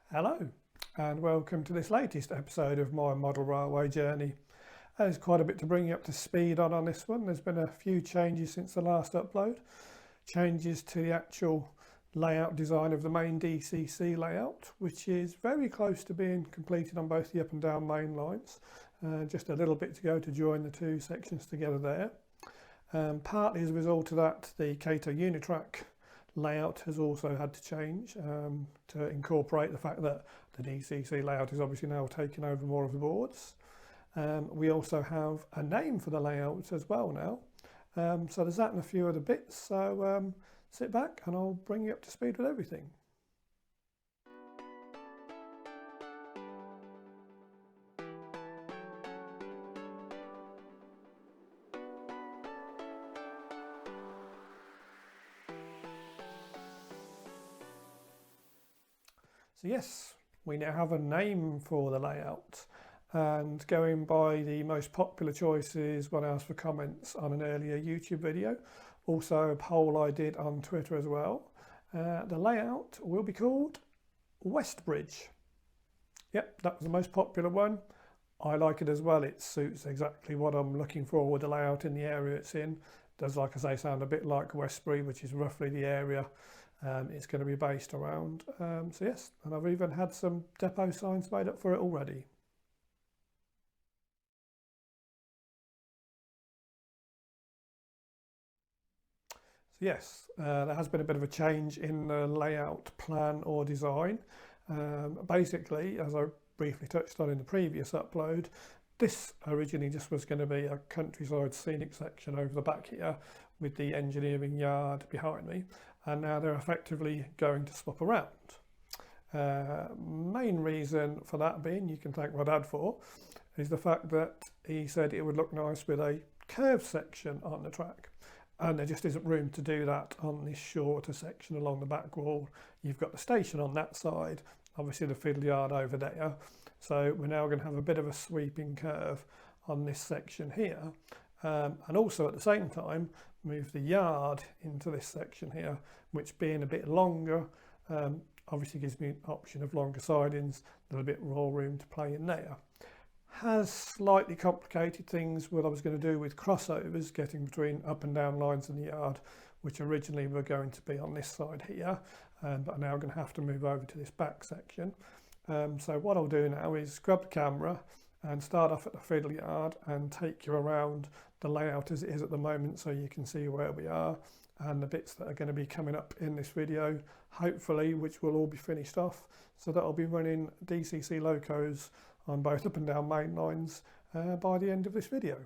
Hello and welcome to this latest episode of my model railway journey. There's quite a bit to bring you up to speed on this one. There's been a few changes since the last upload. Changes to the actual layout design of the main DCC layout, which is very close to being completed on both the up and down main lines. Just a little bit to go to join the two sections together there. Partly as a result of that, the Cato Unitrack layout has also had to change to incorporate the fact that the DCC layout is obviously now taking over more of the boards. We also have a name for the layout as well now. So there's that and a few other bits. So sit back and I'll bring you up to speed with everything. So yes, we now have a name for the layout, and going by the most popular choices when asked for comments on an earlier YouTube video, also a poll I did on Twitter as well, the layout will be called Westbridge. Yep, that was the most popular one. I like it as well. It suits exactly what I'm looking for with the layout in the area it's in. Does, like I say, sound a bit like Westbury, which is roughly the area it's going to be based around. So yes, and I've even had some depot signs made up for it already. So yes, there has been a bit of a change in the layout plan or design. Basically, as I briefly touched on in the previous upload, this originally just was going to be a countryside scenic section over the back here with the engineering yard behind me, and now they're effectively going to swap around. Main reason for that being, you can thank my dad for, is the fact that he said it would look nice with a curved section on the track, and there just isn't room to do that on this shorter section along the back wall. You've got the station on that side, obviously the fiddle yard over there, so we're now going to have a bit of a sweeping curve on this section here, and also at the same time move the yard into this section here, which being a bit longer obviously gives me an option of longer sidings, a little bit more room to play in there. Has slightly complicated things what I was going to do with crossovers getting between up and down lines in the yard, which originally were going to be on this side here, but I'm now going to have to move over to this back section. So what I'll do now is grab the camera and start off at the fiddle yard and take you around the layout as it is at the moment, so you can see where we are and the bits that are going to be coming up in this video, hopefully, which will all be finished off, so that I'll be running DCC locos on both up and down main lines by the end of this video.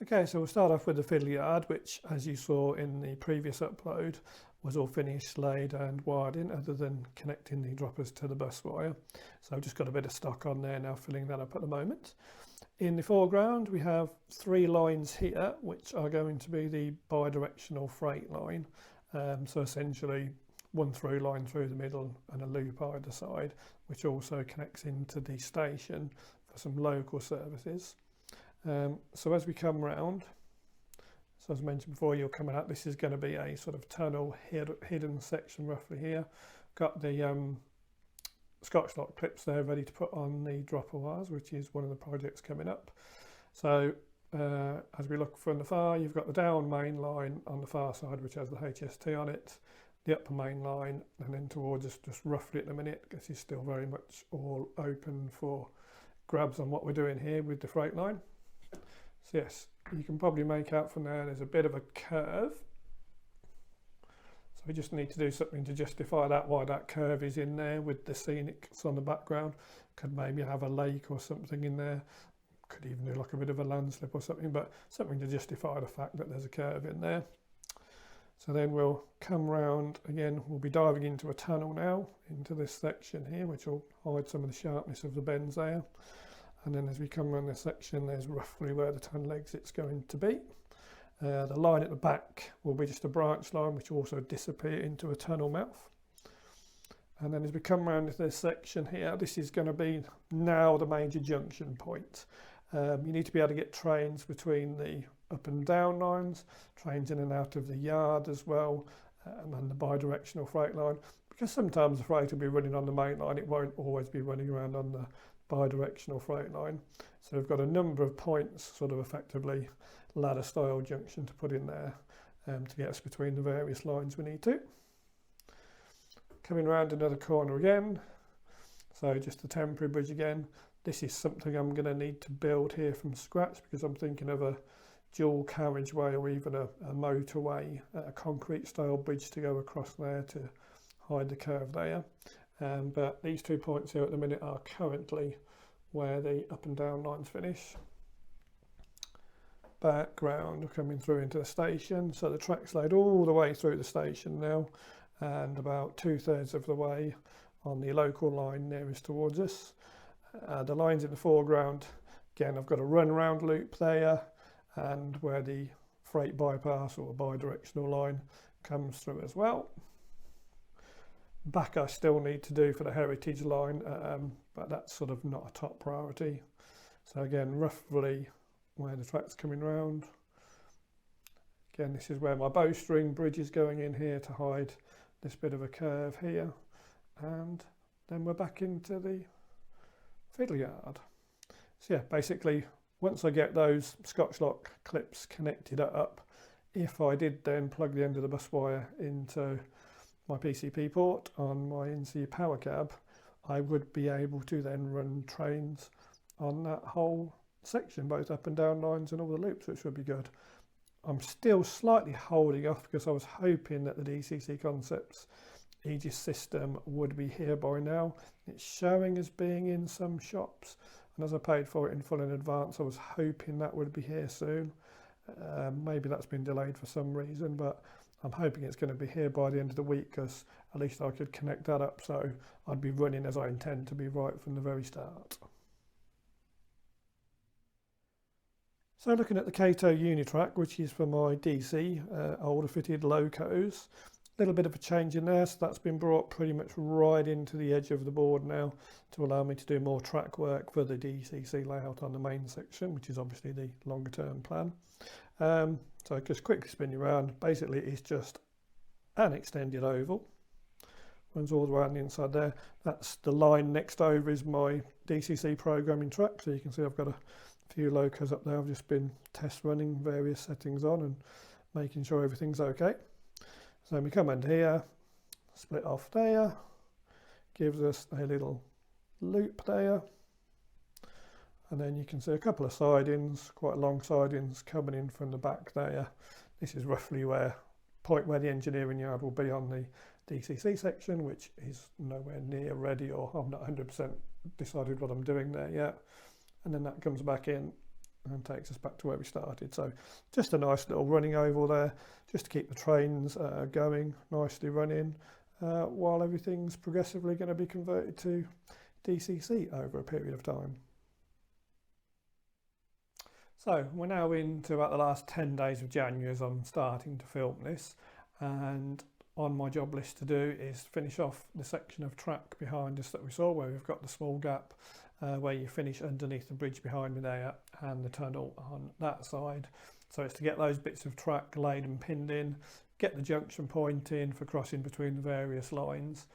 Okay, so we'll start off with the fiddle yard, which, as you saw in the previous upload, was all finished, laid and wired in, other than connecting the droppers to the bus wire. So I've just got a bit of stock on there now, filling that up at the moment. In the foreground, we have three lines here, which are going to be the bi-directional freight line. So essentially one through line through the middle and a loop either side, which also connects into the station for some local services. So as we come round, so as mentioned before, you're coming out, this is going to be a sort of tunnel hidden section roughly here. Got the Scotchlok clips there ready to put on the dropper wires, which is one of the projects coming up. So as we look from the far, you've got the down main line on the far side, which has the HST on it, the upper main line, and then towards us just roughly at the minute, because it's still very much all open for grabs on what we're doing here with the freight line. So yes, you can probably make out from there there's a bit of a curve. So we just need to do something to justify that, why that curve is in there with the scenics on the background. Could maybe have a lake or something in there. Could even do like a bit of a landslip or something, but something to justify the fact that there's a curve in there. So then we'll come round again, we'll be diving into a tunnel now, into this section here, which will hide some of the sharpness of the bends there. And then as we come around this section, there's roughly where the tunnel exit's going to be. The line at the back will be just a branch line, which will also disappear into a tunnel mouth. And then as we come around to this section here, this is going to be now the major junction point. You need to be able to get trains between the up and down lines, trains in and out of the yard as well, and then the bi-directional freight line. because sometimes the freight will be running on the main line, it won't always be running around on the bi-directional freight line. So we've got a number of points, sort of effectively ladder style junction to put in there to get us between the various lines we need to. Coming around another corner again, so just a temporary bridge again. This is something I'm going to need to build here from scratch, because I'm thinking of a dual carriageway or even a motorway, a concrete style bridge to go across there to hide the curve there. But these 2 points here at the minute are currently where the up and down lines finish. Background coming through into the station, so the track's laid all the way through the station now, and about 2/3 of the way on the local line nearest towards us. The lines in the foreground, again, I've got a run round loop there, and where the freight bypass or bi-directional line comes through as well. Back I still need to do for the heritage line, but that's sort of not a top priority. So again, roughly where the track's coming round. Again, this is where my bowstring bridge is going in here to hide this bit of a curve here, and then we're back into the fiddle yard. So yeah, basically once I get those Scotchlok clips connected up, if I did then plug the end of the bus wire into my PCP port on my NCE Power Cab, I would be able to then run trains on that whole section, both up and down lines and all the loops, which would be good. I'm still slightly holding off because I was hoping that the DCC Concepts Aegis system would be here by now. It's showing as being in some shops, and as I paid for it in full in advance, I was hoping that would be here soon. Maybe that's been delayed for some reason, but I'm hoping it's going to be here by the end of the week, because at least I could connect that up, so I'd be running as I intend to be right from the very start. So looking at the Cato Unitrack, which is for my DC older fitted locos, a little bit of a change in there, so that's been brought pretty much right into the edge of the board now to allow me to do more track work for the DCC layout on the main section, which is obviously the longer term plan. So just quickly spin you around. Basically it's just an extended oval, runs all the way around the inside there. That's the line next over is my DCC programming track, so you can see I've got a few locos up there. I've just been test running various settings on and making sure everything's okay. So we come under here, split off there, gives us a little loop there, and then you can see a couple of sidings, quite long sidings coming in from the back there. This is roughly where the engineering yard will be on the DCC section, which is nowhere near ready, or I'm not 100% decided what I'm doing there yet. And then that comes back in and takes us back to where we started. So just a nice little running oval there, just to keep the trains going, nicely running, while everything's progressively going to be converted to DCC over a period of time. So we're now into about the last 10 days of January as I'm starting to film this, and on my job list to do is finish off the section of track behind us that we saw, where we've got the small gap where you finish underneath the bridge behind me there, and the tunnel on that side. So it's to get those bits of track laid and pinned in, get the junction point in for crossing between the various lines,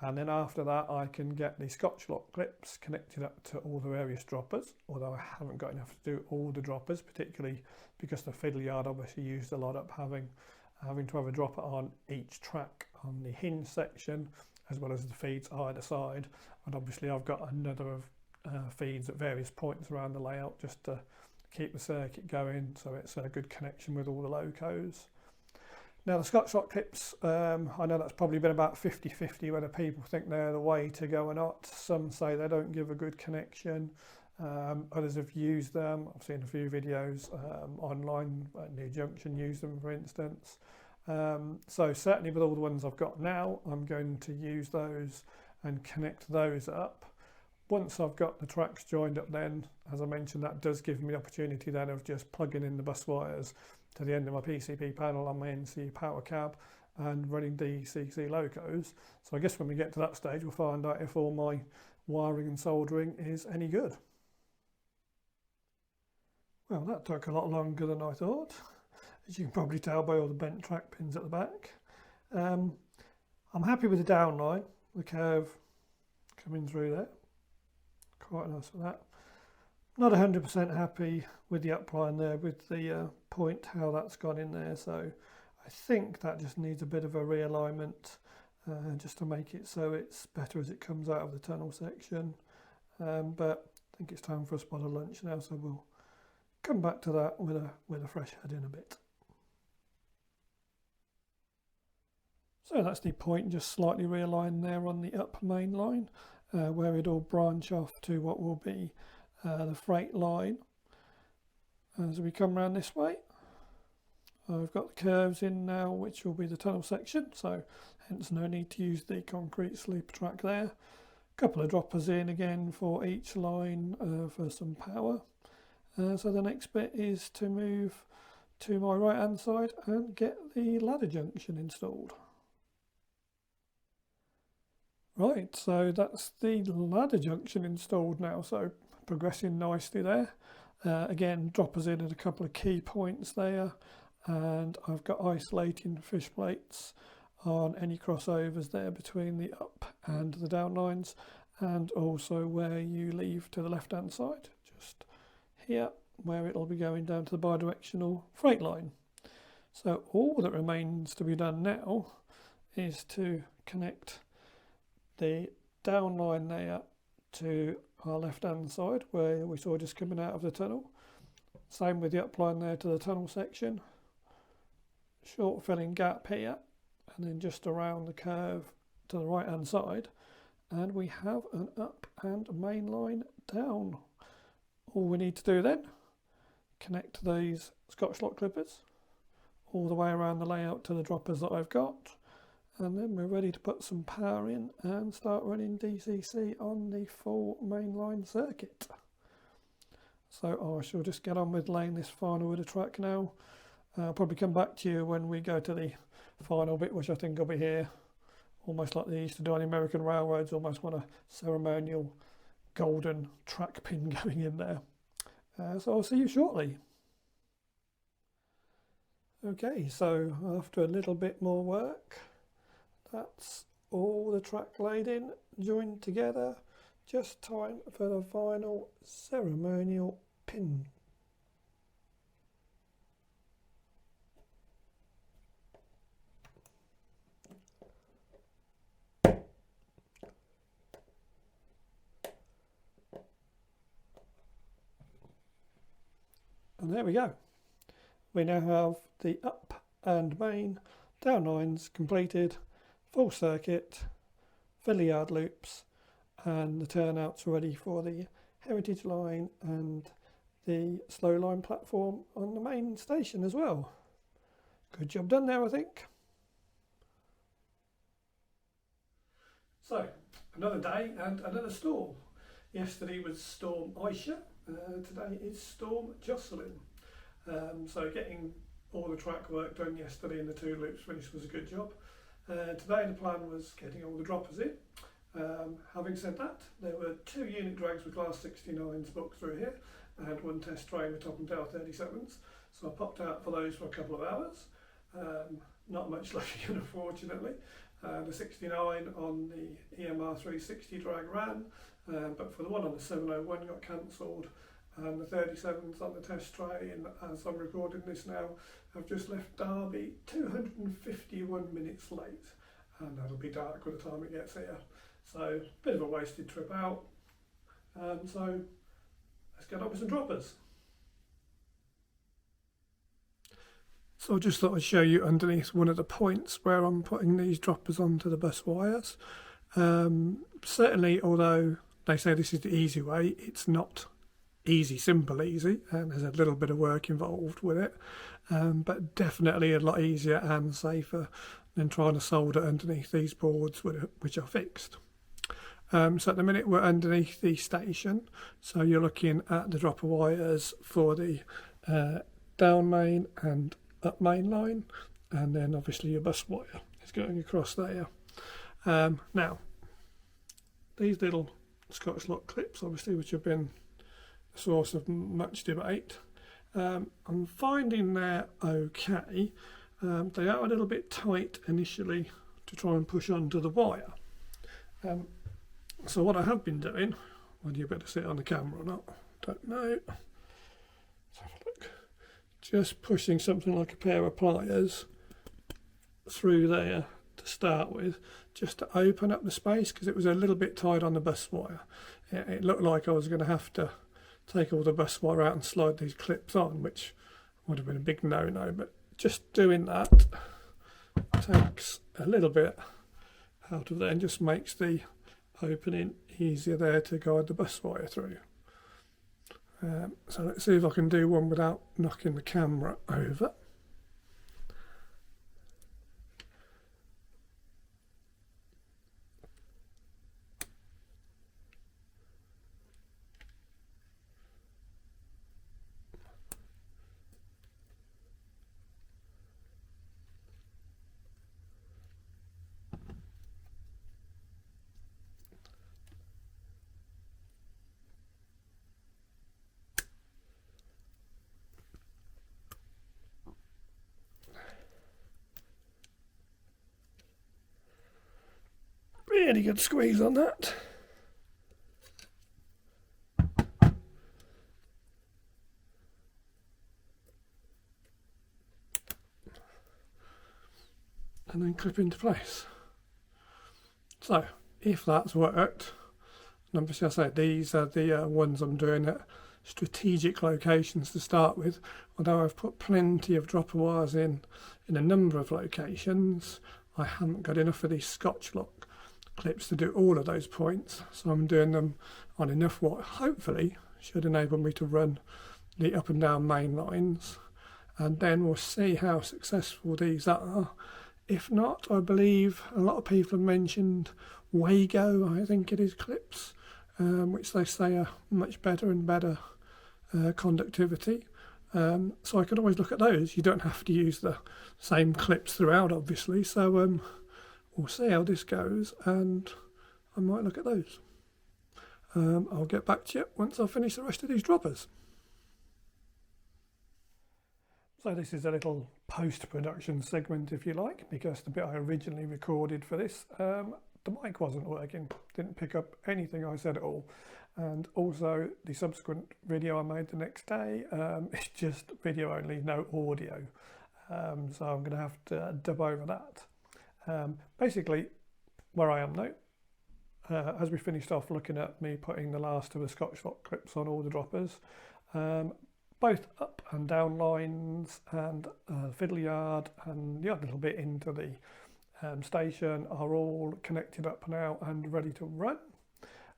and then after that I can get the Scotchlok clips connected up to all the various droppers, although I haven't got enough to do all the droppers, particularly because the fiddle yard obviously used a lot up having to have a dropper on each track on the hinge section, as well as the feeds either side. And obviously I've got another of feeds at various points around the layout just to keep the circuit going, so it's a good connection with all the locos. Now the Scotchlok clips, I know that's probably been about 50-50 whether people think they're the way to go or not. Some say they don't give a good connection, others have used them. I've seen a few videos online, New Junction used them for instance. So certainly with all the ones I've got now, I'm going to use those and connect those up. Once I've got the tracks joined up, then as I mentioned, that does give me the opportunity then of just plugging in the bus wires to the end of my PCP panel on my NCE Power Cab and running DCC locos. So I guess when we get to that stage, we'll find out if all my wiring and soldering is any good. Well, that took a lot longer than I thought, as you can probably tell by all the bent track pins at the back. I'm happy with the downline, the curve coming through there, quite nice for that. Not 100% happy with the upline there, with the point, how that's gone in there, so I think that just needs a bit of a realignment just to make it so it's better as it comes out of the tunnel section, but I think it's time for a spot of lunch now, so we'll come back to that with a fresh head in a bit. So that's the point just slightly realigned there on the up main line, where it'll branch off to what will be the freight line. As we come around this way, I've got the curves in now, which will be the tunnel section, so hence no need to use the concrete sleeper track there. A couple of droppers in again for each line for some power. So the next bit is to move to my right hand side and get the ladder junction installed. Right, so that's the ladder junction installed now, so progressing nicely there. Again, droppers in at a couple of key points there, and I've got isolating fish plates on any crossovers there between the up and the down lines, and also where you leave to the left hand side, just here where it'll be going down to the bidirectional freight line. So all that remains to be done now is to connect the down line there to our left hand side where we saw just coming out of the tunnel. Same with the up line there to the tunnel section. Short filling gap here, and then just around the curve to the right hand side, and we have an up and main line down. All we need to do then, connect these Scotchlok clippers all the way around the layout to the droppers that I've got, and then we're ready to put some power in and start running DCC on the full mainline circuit. So I shall just get on with laying this final with a track now. I'll probably come back to you when we go to the final bit, which I think will be here, almost like they used to do on the American railroads, almost want a ceremonial golden track pin going in there. So I'll see you shortly. Okay, so after a little bit more work, that's all the track laid in, joined together. Just time for the final ceremonial pin. And there we go. We now have the up and main down lines completed, full circuit, fiddly yard loops, and the turnouts ready for the heritage line and the slow line platform on the main station as well. Good job done there, I think. So, another day and another storm. Yesterday was Storm Aisha, today is Storm Jocelyn. So getting all the track work done yesterday and the two loops finished was a good job. Today the plan was getting all the droppers in. Having said that, there were 2 unit drags with class 69s booked through here and 1 test train with top and tail 37s. So I popped out for those for a couple of hours. Not much luck again, unfortunately. The 69 on the EMR 360 drag ran, but for the one on the 701 got cancelled, and the 37s on the test train, as I'm recording this now, have just left Derby 251 minutes late, and that'll be dark by the time it gets here. So, bit of a wasted trip out. So, let's get on with some droppers. So I just thought I'd show you underneath one of the points where I'm putting these droppers onto the bus wires. Certainly, although they say this is the easy way, it's not easy, simple easy, and there's a little bit of work involved with it, but definitely a lot easier and safer than trying to solder underneath these boards which are fixed. So at the minute we're underneath the station, so you're looking at the dropper wires for the down main and up main line, and then obviously your bus wire is going across there. Now, these little Scotchlok clips, obviously, which have been a source of much debate, I'm finding they're okay. They are a little bit tight initially to try and push onto the wire. So what I have been doing, whether you better see it on the camera or not, don't know. Let's have a look. Just pushing something like a pair of pliers through there to start with, just to open up the space, because it was a little bit tight on the bus wire. It looked like I was going to have to take all the bus wire out and slide these clips on, which would have been a big no-no, but just doing that takes a little bit out of there and just makes the opening easier there to guide the bus wire through. So let's see if I can do one without knocking the camera over. Really good squeeze on that. And then clip into place. So if that's worked, and obviously I say these are the ones I'm doing at strategic locations to start with, although I've put plenty of dropper wires in a number of locations, I haven't got enough of these Scotchlok clips to do all of those points, so I'm doing them on enough what hopefully should enable me to run the up and down main lines, and then we'll see how successful these are. If not, I believe a lot of people have mentioned Wago, I think it is, clips, which they say are much better and better conductivity. So I could always look at those. You don't have to use the same clips throughout, obviously, so we'll see how this goes, and I might look at those. I'll get back to you once I finish the rest of these droppers. So this is a little post-production segment, if you like, because the bit I originally recorded for this, the mic wasn't working, didn't pick up anything I said at all. And also the subsequent video I made the next day, it's just video only, no audio. So I'm going to have to dub over that. Basically, where I am now, as we finished off looking at me putting the last of the Scotchlok clips on all the droppers, both up and down lines and fiddle yard and the odd little bit into the station are all connected up now and ready to run.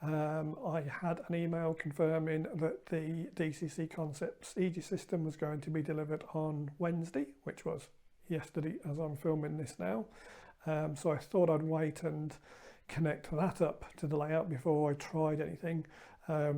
I had an email confirming that the DCC Concepts Aegis system was going to be delivered on Wednesday, which was yesterday as I'm filming this now. So I thought I'd wait and connect that up to the layout before I tried anything,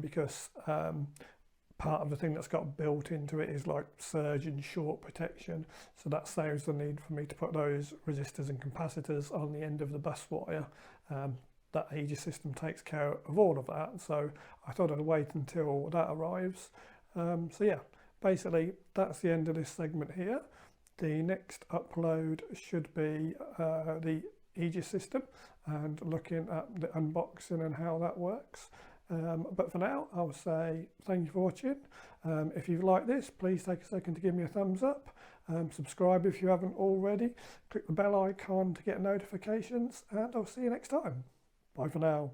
because part of the thing that's got built into it is like surge and short protection, so that saves the need for me to put those resistors and capacitors on the end of the bus wire. That Aegis system takes care of all of that, so I thought I'd wait until that arrives. So yeah, basically that's the end of this segment here. The next upload should be the Aegis system and looking at the unboxing and how that works. But for now, I'll say thank you for watching. If you've liked this, please take a second to give me a thumbs up. Subscribe if you haven't already. Click the bell icon to get notifications, and I'll see you next time. Bye for now.